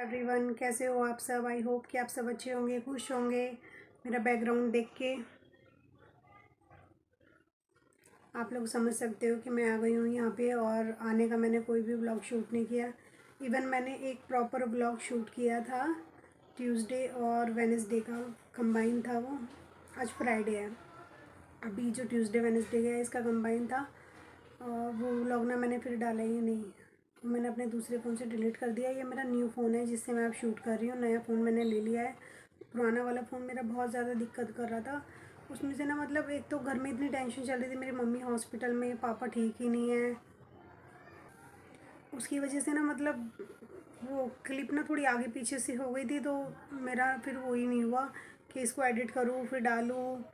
Everyone, कैसे हो आप सब। आई होप कि आप सब अच्छे होंगे, खुश होंगे। मेरा बैकग्राउंड देख के आप लोग समझ सकते हो कि मैं आ गई हूँ यहाँ पे। और आने का मैंने कोई भी व्लॉग शूट नहीं किया। इवन मैंने एक प्रॉपर व्लॉग शूट किया था ट्यूसडे और वेडनेसडे का कंबाइन था वो। आज फ्राइडे है, अभी जो ट्यूसडे वेडनेसडे गया इसका कंबाइन था। और वो व्लॉग ना मैंने फिर डाला ही नहीं, मैंने अपने दूसरे फ़ोन से डिलीट कर दिया। ये मेरा न्यू फ़ोन है जिससे मैं अब शूट कर रही हूँ। नया फ़ोन मैंने ले लिया है। पुराना वाला फ़ोन मेरा बहुत ज़्यादा दिक्कत कर रहा था। उसमें से ना मतलब एक तो घर में इतनी टेंशन चल रही थी, मेरी मम्मी हॉस्पिटल में, पापा ठीक ही नहीं है। उसकी वजह से ना मतलब वो क्लिप ना थोड़ी आगे पीछे से हो गई थी, तो मेरा फिर वो ही नहीं हुआ कि इसको एडिट करूँ फिर डालूँ।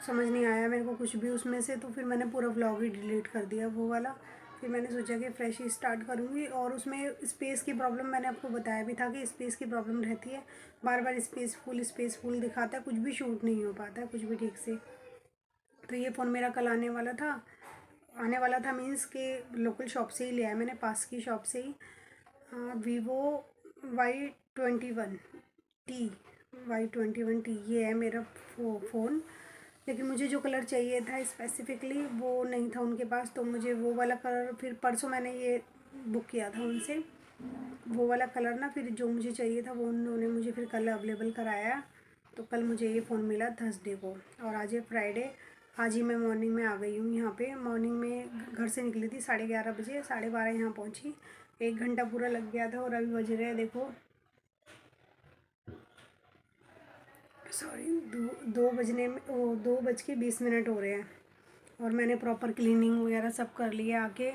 समझ नहीं आया मेरे को कुछ भी उसमें से, तो फिर मैंने पूरा व्लॉग ही डिलीट कर दिया वो वाला। फिर मैंने सोचा कि फ्रेश ही स्टार्ट करूँगी। और उसमें स्पेस की प्रॉब्लम मैंने आपको बताया भी था कि स्पेस की प्रॉब्लम रहती है, बार बार स्पेस फुल दिखाता है, कुछ भी शूट नहीं हो पाता है कुछ भी ठीक से। तो ये फ़ोन मेरा कल आने वाला था मीन्स के लोकल शॉप से ही लिया है मैंने, पास की शॉप से ही। वीवो Y21T, Y21T ये है मेरा फ़ोन। लेकिन मुझे जो कलर चाहिए था स्पेसिफिकली वो नहीं था उनके पास, तो मुझे वो वाला कलर फिर परसों मैंने ये बुक किया था उनसे। वो वाला कलर ना फिर जो मुझे चाहिए था वो उन्होंने मुझे फिर कल अवेलेबल कराया। तो कल मुझे ये फ़ोन मिला थर्सडे को, और आज है फ्राइडे। आज ही मैं मॉर्निंग में आ गई हूँ यहाँ पे। मॉर्निंग में घर से निकली थी 11:30 बजे, 12:30 यहाँ पहुँची। 1 घंटा पूरा लग गया था। और अभी बज रहे हैं देखो, सॉरी, 2:20 हो रहे हैं। और मैंने प्रॉपर क्लीनिंग वगैरह सब कर लिया आके।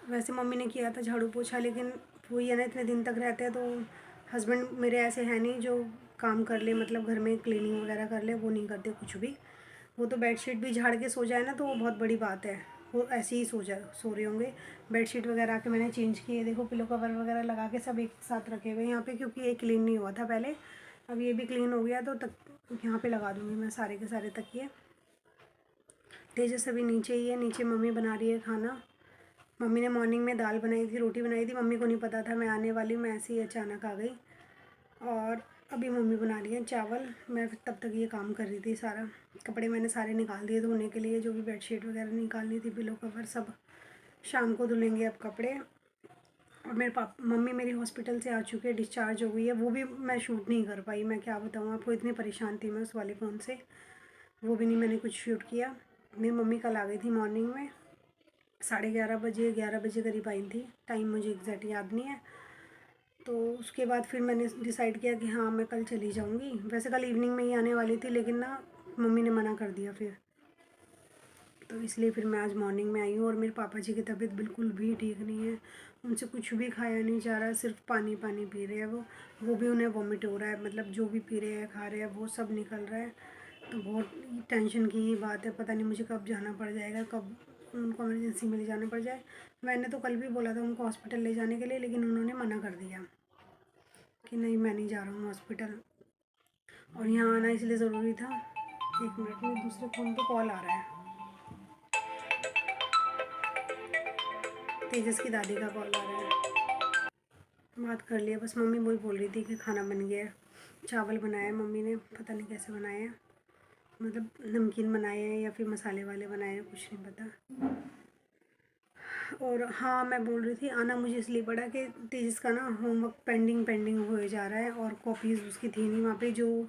वैसे मम्मी ने किया था झाड़ू पोछा, लेकिन वही है ना, इतने दिन तक रहते हैं तो हस्बैंड मेरे ऐसे हैं नहीं जो काम कर ले, मतलब घर में क्लीनिंग वगैरह कर ले, वो नहीं करते कुछ भी। वो तो बेडशीट भी झाड़ के सो जाए ना तो वो बहुत बड़ी बात है। वो ऐसे ही सो रहे होंगे। बेडशीट वगैरह आके मैंने चेंज किए, देखो पिलो कवर वगैरह लगा के सब एक साथ रखे हुए हैं यहाँ पे, क्योंकि ये क्लीन नहीं हुआ था पहले। अब ये भी क्लीन हो गया तो तक यहाँ पे लगा दूँगी मैं सारे के सारे तकिए। तेजस अभी नीचे ही है, नीचे मम्मी बना रही है खाना। मम्मी ने मॉर्निंग में दाल बनाई थी, रोटी बनाई थी। मम्मी को नहीं पता था मैं आने वाली हूँ, मैं ऐसे ही अचानक आ गई। और अभी मम्मी बना रही हैं चावल। मैं फिर तब तक ये काम कर रही थी सारा। कपड़े मैंने सारे निकाल दिए धोने के लिए, जो भी बेडशीट वगैरह निकालनी थी, पिलो कवर सब शाम को धुलेंगे अब कपड़े। और मेरे मम्मी मेरी हॉस्पिटल से आ चुके हैं, डिस्चार्ज हो गई है। वो भी मैं शूट नहीं कर पाई, मैं क्या बताऊँ आपको, इतनी परेशान थी मैं उस वाले फ़ोन से। वो भी नहीं मैंने कुछ शूट किया। मेरी मम्मी कल आ गई थी मॉर्निंग में 11:30 बजे, 11 बजे करीब आई थी। टाइम मुझे एग्जैक्ट याद नहीं है। तो उसके बाद फिर मैंने डिसाइड किया कि हाँ मैं कल चली जाऊँगी। वैसे कल इवनिंग में ही आने वाली थी, लेकिन ना मम्मी ने मना कर दिया फिर, तो इसलिए फिर मैं आज मॉर्निंग में आई हूँ। और मेरे पापा जी की तबीयत बिल्कुल भी ठीक नहीं है, उनसे कुछ भी खाया नहीं जा रहा, सिर्फ पानी पानी पी रहे हैं वो भी उन्हें वॉमिट हो रहा है, मतलब जो भी पी रहे हैं खा रहे हैं वो सब निकल रहा है। तो बहुत टेंशन की ही बात है, पता नहीं मुझे कब जाना पड़ जाएगा, कब उनको इमरजेंसी में ले जाना पड़ जाए। मैंने तो कल भी बोला था उनको हॉस्पिटल ले जाने के लिए, लेकिन उन्होंने मना कर दिया कि नहीं मैं नहीं जा रहा हूँ हॉस्पिटल। और यहाँ आना इसलिए ज़रूरी था। 1 मिनट में दूसरे फ़ोन पे कॉल आ रहा है, तेजस की दादी का कॉल आ रहा है। बात कर लिया बस। मम्मी वही बोल रही थी कि खाना बन गया है। चावल बनाया है मम्मी ने, पता नहीं कैसे बनाए हैं, मतलब नमकीन बनाए हैं या फिर मसाले वाले बनाए हैं, कुछ नहीं पता। और हाँ, मैं बोल रही थी आना मुझे इसलिए पड़ा कि तेजस का ना होमवर्क पेंडिंग हो जा रहा है, और कॉपीज़ उसकी थी नहीं वहाँ पे। जो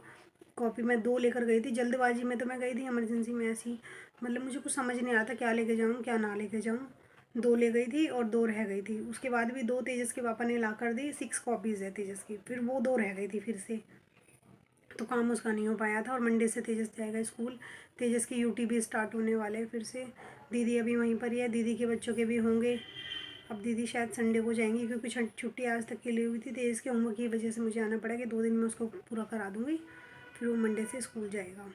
कॉपी मैं 2 लेकर गई थी जल्दबाजी में, तो मैं गई थी इमरजेंसी में ऐसी, मतलब मुझे कुछ समझ नहीं आता क्या लेके जाऊँ क्या ना लेके जाऊँ। 2 ले गई थी और 2 रह गई थी। उसके बाद भी 2 तेजस के पापा ने ला कर दी। 6 कॉपीज़ है तेजस की, फिर वो 2 रह गई थी फिर से, तो काम उसका नहीं हो पाया था। और मंडे से तेजस जाएगा स्कूल। तेजस की यूटी भी स्टार्ट होने वाले हैं फिर से। दीदी अभी वहीं पर ही है, दीदी के बच्चों के भी होंगे। अब दीदी शायद संडे को जाएंगी, क्योंकि छुट्टी आज तक के लिए हुई थी। तेजस के होमवर्क की वजह से मुझे आना पड़ा कि 2 दिन में उसको पूरा करा दूँगी, फिर वो मंडे से स्कूल जाएगा।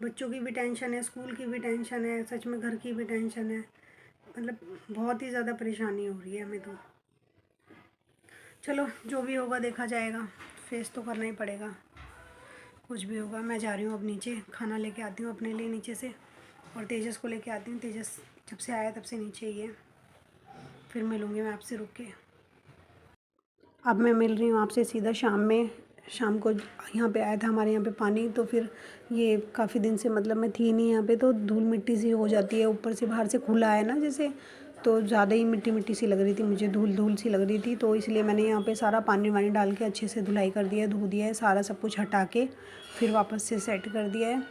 बच्चों की भी टेंशन है, स्कूल की भी टेंशन है, सच में घर की भी टेंशन है, मतलब बहुत ही ज़्यादा परेशानी हो रही है हमें तो। चलो जो भी होगा देखा जाएगा, फेस तो करना ही पड़ेगा, कुछ भी होगा। मैं जा रही हूँ अब नीचे, खाना लेके आती हूँ अपने लिए नीचे से, और तेजस को लेके आती हूँ। तेजस जब से आया तब से नीचे ही है। फिर मिलूँगी मैं आपसे रुक के। अब मैं मिल रही हूँ आपसे सीधा शाम में। शाम को यहाँ पे आया था हमारे यहाँ पे पानी, तो फिर ये काफ़ी दिन से मतलब मैं थी नहीं यहाँ पे, तो धूल मिट्टी सी हो जाती है, ऊपर से बाहर से खुला है ना जैसे, तो ज़्यादा ही मिट्टी मिट्टी सी लग रही थी मुझे, धूल धूल सी लग रही थी। तो इसलिए मैंने यहाँ पे सारा पानी वानी डाल के अच्छे से धुलाई कर दिया है, धो दिया है सारा सब कुछ हटा के, फिर वापस से सेट कर दिया है।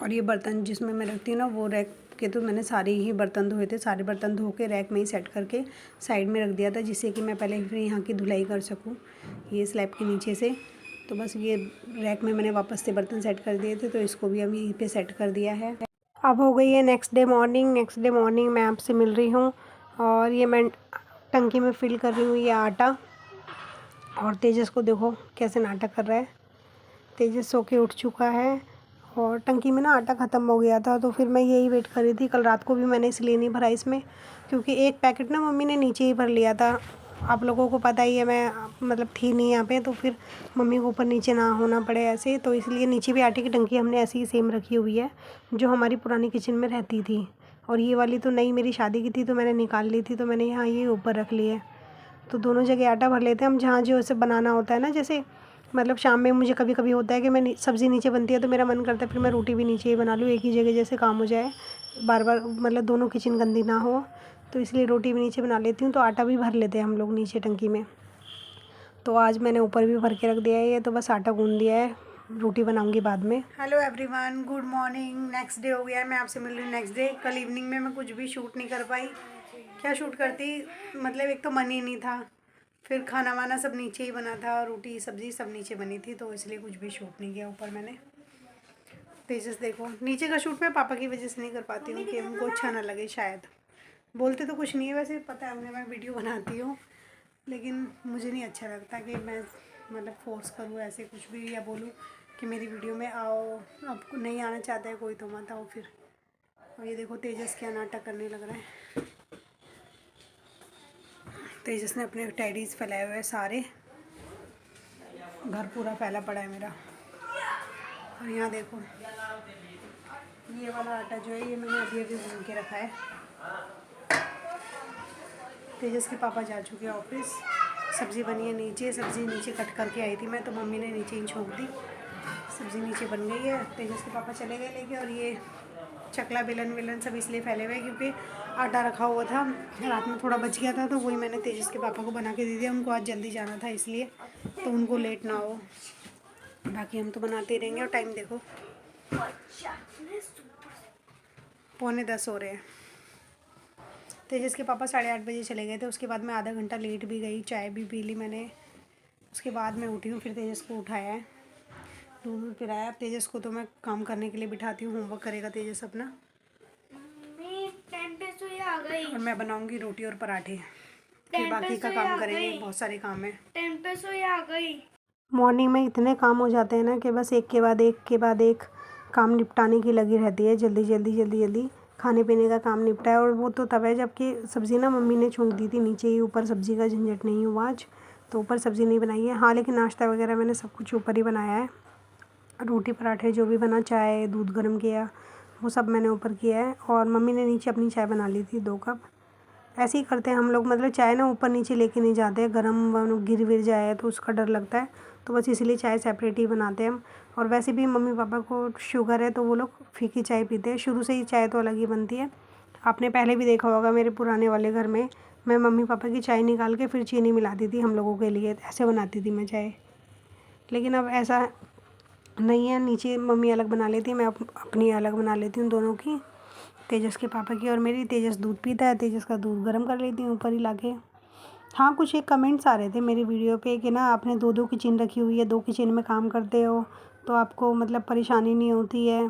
और ये बर्तन जिसमें मैं रखती हूँ ना, वो रैक के तो मैंने सारे ही बर्तन धोए थे, सारे बर्तन धो के रैक में ही सेट करके साइड में रख दिया था, जिससे कि मैं पहले फिर यहाँ की धुलाई कर सकूँ ये स्लैब के नीचे से। तो बस ये रैक में मैंने वापस से बर्तन सेट कर दिए थे, तो इसको भी अब यहीं पे सेट कर दिया है। अब हो गई है नेक्स्ट डे मॉर्निंग मैं आपसे मिल रही हूँ, और ये मैं टंकी में फिल कर रही हूँ ये आटा। और तेजस को देखो कैसे नाटक कर रहा है। तेजस सो के उठ चुका है, और टंकी में ना आटा ख़त्म हो गया था, तो फिर मैं यही वेट कर रही थी। कल रात को भी मैंने इसलिए नहीं भरा इसमें, क्योंकि एक पैकेट ना मम्मी ने नीचे ही भर लिया था। आप लोगों को पता ही है, मैं मतलब थी नहीं यहाँ पे, तो फिर मम्मी को ऊपर नीचे ना होना पड़े ऐसे, तो इसलिए नीचे भी आटे की टंकी हमने ऐसी ही सेम रखी हुई है, जो हमारी पुरानी किचन में रहती थी। और ये वाली तो नई मेरी शादी की थी, तो मैंने निकाल ली थी, तो मैंने यहाँ ये ऊपर रख ली है। तो दोनों जगह आटा भर लेते हैं हम, जहाँ जो ऐसे बनाना होता है ना, जैसे मतलब शाम में मुझे कभी कभी होता है कि मैं सब्ज़ी नीचे बनती है तो मेरा मन करता है फिर मैं रोटी भी नीचे ही बना लूँ, एक ही जगह जैसे काम हो जाए, बार बार मतलब दोनों किचन गंदी ना हो, तो इसलिए रोटी भी नीचे बना लेती हूँ। तो आटा भी भर लेते हैं हम लोग नीचे टंकी में। तो आज मैंने ऊपर भी भर के रख दिया है ये, तो बस आटा गूँध दिया है, रोटी बनाऊँगी बाद में। Hello everyone, good morning. Next day हो गया है, मैं आपसे मिल रही हूँ नेक्स्ट डे। कल इवनिंग में मैं कुछ भी शूट नहीं कर पाई। क्या शूट करती, मतलब एक तो मन ही नहीं था, फिर खाना वाना सब नीचे ही बना था, रोटी सब्ज़ी सब नीचे बनी थी, तो इसलिए कुछ भी शूट नहीं किया ऊपर मैंने। तेजस देखो, नीचे का शूट मैं पापा की वजह से नहीं कर पाती हूँ कि उनको अच्छा ना लगे शायद। बोलते तो कुछ नहीं है वैसे, पता है उन्हें मैं वीडियो बनाती हूँ, लेकिन मुझे नहीं अच्छा लगता कि मैं मतलब फोर्स करूँ ऐसे कुछ भी, या बोलूँ कि मेरी वीडियो में आओ। अब नहीं आना चाहता है कोई तो मत आओ फिर। और ये देखो तेजस क्या नाटक करने लग रहा है। तेजस ने अपने टेडीज़ फैलाए हुए हैं सारे, घर पूरा फैला पड़ा है मेरा। और यहाँ देखो ये वाला आटा जो है ये मैंने अभी अभी भून के रखा है। तेजस के पापा जा चुके हैं ऑफिस। सब्ज़ी बनी है नीचे, सब्ज़ी नीचे कट करके आई थी मैं, तो मम्मी ने नीचे ही छोड़ दी। सब्ज़ी नीचे बन गई है, तेजस के पापा चले गए लेके। और ये चकला बेलन सब इसलिए फैले हुए क्योंकि आटा रखा हुआ था, रात में थोड़ा बच गया था, तो वही मैंने तेजस के पापा को बना के दे दिया। उनको आज जल्दी जाना था इसलिए, तो उनको लेट ना हो। बाकी हम तो बनाते ही रहेंगे। और टाइम देखो 9:45 हो रहे हैं। तेजस के पापा 8:30 बजे चले गए थे, उसके बाद मैं आधा घंटा लेट भी गई, चाय भी पी ली मैंने। उसके बाद मैं उठी हूँ, फिर तेजस को उठाया है, दूध पिलाया। अब तेजस को तो मैं काम करने के लिए बिठाती हूँ, होमवर्क करेगा तेजस अपना। आ गई। और मैं बनाऊंगी रोटी और पराठे, फिर बाकी का काम करेंगे, बहुत सारे काम है। 10 आ गई। मॉर्निंग में इतने काम हो जाते हैं ना कि बस एक के बाद एक काम निपटाने की लगी रहती है, जल्दी खाने पीने का काम निपटा है। और वो तो तब है जबकि सब्ज़ी ना मम्मी ने छोंक दी थी नीचे ही, ऊपर सब्ज़ी का झंझट नहीं हुआ आज, तो ऊपर सब्ज़ी नहीं बनाई है। हाँ, लेकिन नाश्ता वगैरह मैंने सब कुछ ऊपर ही बनाया है। रोटी पराठे जो भी बना, चाय दूध गर्म किया, वो सब मैंने ऊपर किया है। और मम्मी ने नीचे अपनी चाय बना ली थी 2 कप। ऐसे ही करते हैं हम लोग, मतलब चाय ना ऊपर नीचे लेके नहीं जाते, गर्म गिर विर जाए तो उसका डर लगता है, तो बस इसीलिए चाय सेपरेट ही बनाते हैं हम। और वैसे भी मम्मी पापा को शुगर है, तो वो लोग फीकी चाय पीते हैं, शुरू से ही चाय तो अलग ही बनती है। आपने पहले भी देखा होगा मेरे पुराने वाले घर में, मैं मम्मी पापा की चाय निकाल के फिर चीनी मिलाती थी हम लोगों के लिए, ऐसे बनाती थी मैं चाय। लेकिन अब ऐसा नहीं है, नीचे मम्मी अलग बना लेती है, मैं अपनी अलग बना लेती हूँ दोनों की, तेजस के पापा की और मेरी। तेजस दूध पीता है, तेजस का दूध गर्म कर लेती हूँ ऊपर ही लाके। हाँ, कुछ एक कमेंट्स आ रहे थे मेरी वीडियो पे कि ना आपने 2 किचन रखी हुई है, 2 किचन में काम करते हो तो आपको मतलब परेशानी नहीं होती है,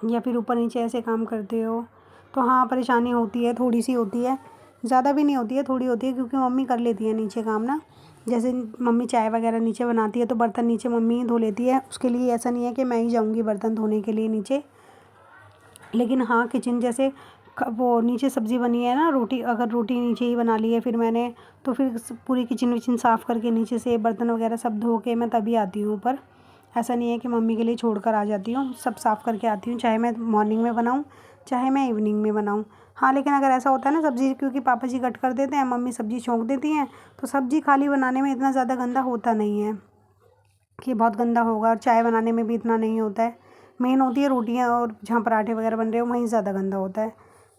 या फिर ऊपर नीचे ऐसे काम करते हो। तो हाँ, परेशानी होती है, थोड़ी सी होती है, ज़्यादा भी नहीं होती है, थोड़ी होती है, क्योंकि मम्मी कर लेती है नीचे काम ना। जैसे मम्मी चाय वगैरह नीचे बनाती है तो बर्तन नीचे मम्मी ही धो लेती है, उसके लिए ऐसा नहीं है कि मैं ही जाऊँगी बर्तन धोने के लिए नीचे। लेकिन हाँ, किचन जैसे वो नीचे सब्ज़ी बनी है ना, रोटी अगर रोटी नीचे ही बना ली है फिर मैंने, तो फिर पूरी किचन विचन साफ़ करके नीचे से बर्तन वगैरह सब धो के मैं तभी आती हूँ ऊपर। ऐसा नहीं है कि मम्मी के लिए छोड़ कर आ जाती हूँ, सब साफ़ करके आती हूँ, चाहे मैं मॉर्निंग में बनाऊँ चाहे मैं इवनिंग में बनाऊँ। हाँ, लेकिन अगर ऐसा होता है ना सब्ज़ी, क्योंकि पापा जी कट कर देते हैं, मम्मी सब्ज़ी छौंक देती हैं, तो सब्ज़ी खाली बनाने में इतना ज़्यादा गंदा होता नहीं है कि बहुत गंदा होगा, और चाय बनाने में भी इतना नहीं होता है। मेन होती है रोटियाँ, और जहाँ पराठे वगैरह बन रहे हो वहीं ज़्यादा गंदा होता है।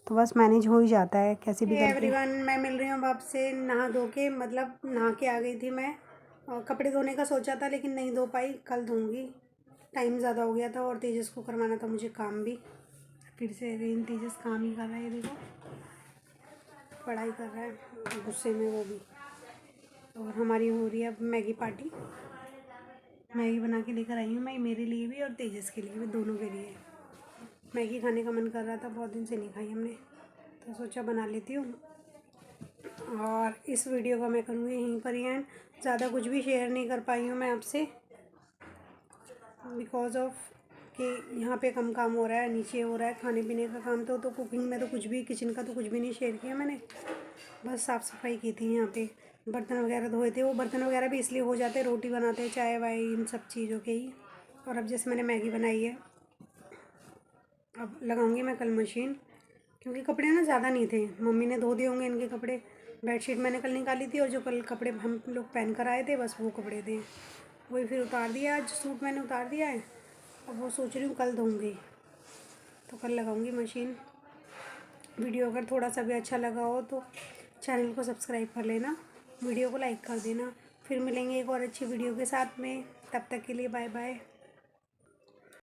तो बस मैनेज हो ही जाता है कैसे भी करके। एवरीवन, मैं मिल रही हूँ आपसे नहा धो के, मतलब नहा के आ गई थी मैं, और कपड़े धोने का सोचा था लेकिन नहीं धो पाई, कल धोऊंगी। टाइम ज़्यादा हो गया था और तेजस को करवाना था मुझे काम भी। फिर से अगेन तेजस काम ही कर रहा है, देखो पढ़ाई कर रहा है गुस्से में वो भी। और हमारी हो रही है अब मैगी पार्टी। मैगी बना के लेकर आई हूँ मैं, मेरे लिए भी और तेजस के लिए भी, दोनों के लिए। मैगी खाने का मन कर रहा था, बहुत दिन से नहीं खाई हमने, तो सोचा बना लेती हूँ। और इस वीडियो का मैं करूँगी यहीं पर ही एंड। ज़्यादा कुछ भी शेयर नहीं कर पाई हूँ मैं आपसे, बिकॉज ऑफ कि यहाँ पे कम काम हो रहा है, नीचे हो रहा है खाने पीने का काम। तो कुकिंग में तो कुछ भी, किचन का तो कुछ भी नहीं शेयर किया मैंने, बस साफ़ सफाई की थी यहाँ पे। बर्तन वगैरह धोए थे, वो बर्तन वगैरह भी इसलिए हो जाते हैं, रोटी बनाते हैं, चाय वाय, इन सब चीज़ों के ही। और अब जैसे मैंने मैगी बनाई है, अब लगाऊंगी मैं कल मशीन, क्योंकि कपड़े ना ज़्यादा नहीं थे, मम्मी ने धो दिए होंगे इनके कपड़े। बेडशीट मैंने कल निकाली थी, और जो कल कपड़े हम लोग पहन कर आए थे बस वो कपड़े थे, वही फिर उतार दिया। आज सूट मैंने उतार दिया है, अब वो सोच रही हूँ कल धोऊंगी, तो कल लगाऊंगी मशीन। वीडियो अगर थोड़ा सा भी अच्छा लगा हो तो चैनल को सब्सक्राइब कर लेना, वीडियो को लाइक कर देना। फिर मिलेंगे एक और अच्छी वीडियो के साथ में, तब तक के लिए बाय बाय।